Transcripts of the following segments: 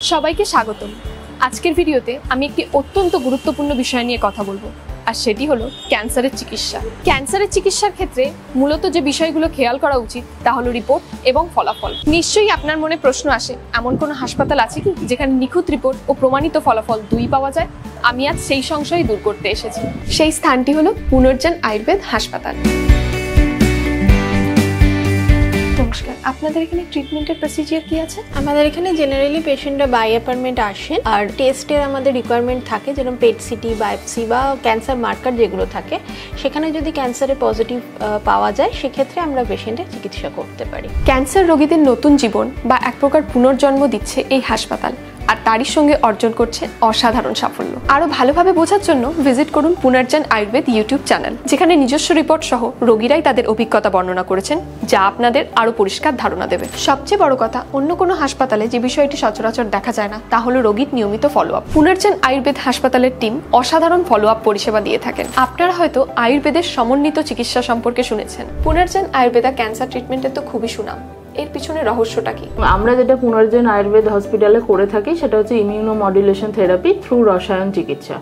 সবাইকে স্বাগতম। আজকের ভিডিওতে আমি একটি অত্যন্ত গুরুত্বপূর্ণ বিষয় নিয়ে কথা বলবো, আর সেটি হলো ক্যান্সারের চিকিৎসা। ক্যান্সারের চিকিৎসার ক্ষেত্রে মূলত যে বিষয়গুলো খেয়াল করা উচিত তা হলো রিপোর্ট এবং ফলাফল। নিশ্চয়ই আপনার মনে প্রশ্ন আসে, এমন কোনো হাসপাতাল আছে কি যেখানে নিখুঁত রিপোর্ট ও প্রমাণিত ফলাফল দুই পাওয়া যায়? আমি আজ সেই সংশয় দূর করতে এসেছি। সেই স্থানটি হলো পুনর্জন আয়ুর্বেদ হাসপাতাল। নমস্কার, আপনাদের এখানে ট্রিটমেন্টের প্রসিজিওর কি আছে? আমাদের এখানে জেনারেলি পেশেন্টরা বাই অ্যাপয়েন্টমেন্ট আসেন, আর টেস্টের আমাদের রিকোয়ারমেন্ট থাকে, যেরকম পেট সিটি, বায়োপসি বা ক্যান্সার মার্কার যেগুলো থাকে, সেখানে যদি ক্যান্সারের পজিটিভ পাওয়া যায় সেক্ষেত্রে আমরা পেশেন্টের চিকিৎসা করতে পারি। ক্যান্সার রোগীদের নতুন জীবন বা এক প্রকার পুনর্জন্ম দিচ্ছে এই হাসপাতাল, আর তারই সঙ্গে অর্জন করছে অসাধারণ সাফল্য। আরো ভালোভাবে বোঝার জন্য ভিজিট করুন পুনর্জন আয়ুর্বেদ ইউটিউব চ্যানেল, যেখানে নিজস্ব রিপোর্ট সহ রোগীরাই তাদের অভিজ্ঞতা বর্ণনা করেছেন, যা আপনাদের আরো পরিষ্কার ধারণা দেবে। সবচেয়ে বড় কথা, অন্য কোনো হাসপাতালে যে বিষয়টি সচরাচর দেখা যায় না তা হলো রোগীর নিয়মিত ফলো আপ। পুনর্জন আয়ুর্বেদ হাসপাতালের টিম অসাধারণ ফলো আপ পরিষেবা দিয়ে থাকেন। আপনারা হয়তো আয়ুর্বেদের সমন্বিত চিকিৎসা সম্পর্কে শুনেছেন। পুনর্জন আয়ুর্বেদা ক্যান্সার ট্রিটমেন্টের তো খুবই সুনাম। এর পিছনে রহস্যটা কি? আমরা যেটা পুনর্জন আয়ুর্বেদ হসপিটালে করে থাকি সেটা হচ্ছে ইমিউনো মডুলেশন থেরাপি থ্রু রসায়ন চিকিৎসা।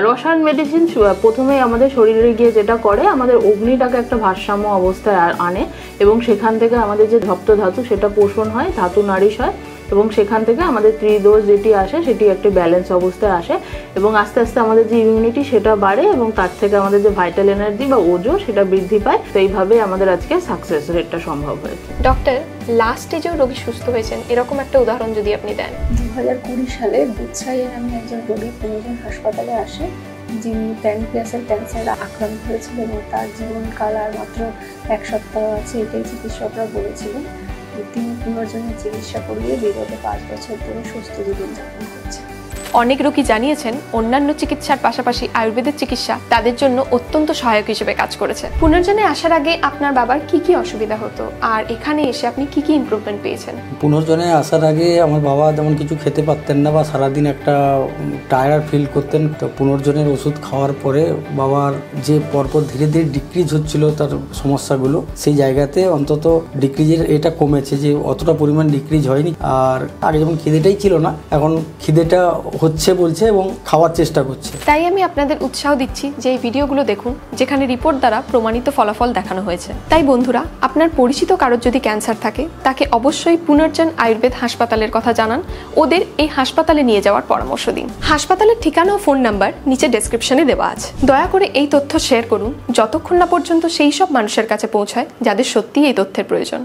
রসায়ন মেডিসিন প্রথমেই আমাদের শরীরে গিয়ে যেটা করে, আমাদের অগ্নিটাকে একটা ভারসাম্য অবস্থায় আনে, এবং সেখান থেকে আমাদের যে সপ্ত ধাতু সেটা পোষণ হয়, ধাতু নারিশ হয়, এবং সেখান থেকে আমাদের ত্রিদোষ যেটি আসে সেটি একটি ব্যালেন্স অবস্থায় আসে, এবং আস্তে আস্তে আমাদের যে ইমিউনিটি সেটা বাড়ে, এবং তার থেকে আমাদের যে ভাইটাল এনার্জি বা ওজো সেটা বৃদ্ধি পায়। তো এইভাবেই আমাদের আজকে সাকসেস রেটটা সম্ভব হয়েছে। ডক্টর, লাস্ট স্টেজেও রোগী সুস্থ হয়েছেন, এরকম একটা উদাহরণ যদি আপনি দেন। 2020 সালে বুধসাইয়ে আমি একজন রোগী পুনর্জন হাসপাতালে আসে, যিনি প্যানক্রিয়াসের ক্যান্সার আক্রান্ত হয়েছিল এবং তার জীবনকাল আর মাত্র 1 সপ্তাহ আছে, এটাই চিকিৎসকরা বলেছিলেন। তিনি পুনর্জনের চিকিৎসা করিয়ে বিগত 5 বছর ধরে সুস্থ জীবনযাপন করছেন। অনেক রোগী জানিয়েছেন অন্যান্য চিকিৎসার পাশাপাশি আয়ুর্বেদের চিকিৎসা তাদের জন্য অত্যন্ত সহায়ক হিসেবে কাজ করেছে। পুনর্জনে আসার আগে আপনার বাবার কি কি অসুবিধা হতো, আর এখানে এসে আপনি কি কি ইমপ্রুভমেন্ট পেয়েছেন? পুনর্জনে আসার আগে আমার বাবা যেমন কিছু খেতে পারতেন না বা সারাদিন একটা টায়ার্ড ফিল করতেন। তো পুনর্জনের ওষুধ খাওয়ার পরে বাবার যে পরপর ধীরে ধীরে ডিক্রিজ হচ্ছিল তার সমস্যাগুলো, সেই জায়গাতে অন্তত ডিক্রিজের এটা কমেছে, যে অতটা পরিমাণ ডিক্রিজ হয়নি। আর আগে যেমন খিদেটাই ছিল না, এখন খিদেটা হচ্ছে বলছে এবং খাওয়ার চেষ্টা করছে। তাই আমি আপনাদের উৎসাহ দিচ্ছি যে এই ভিডিওগুলো দেখুন, যেখানে রিপোর্ট দ্বারা প্রমাণিত ফলাফল দেখানো হয়েছে। তাই বন্ধুরা, আপনার পরিচিত কারোর যদি ক্যান্সার থাকে তাকে অবশ্যই পুনর্জন আয়ুর্বেদ হাসপাতালের কথা জানান, ওদের এই হাসপাতালে নিয়ে যাওয়ার পরামর্শ দিন। হাসপাতালের ঠিকানা ও ফোন নাম্বার নিচে ডেসক্রিপশনে দেওয়া আছে। দয়া করে এই তথ্য শেয়ার করুন যতক্ষণ না পর্যন্ত সেই সব মানুষের কাছে পৌঁছায় যাদের সত্যিই এই তথ্যের প্রয়োজন।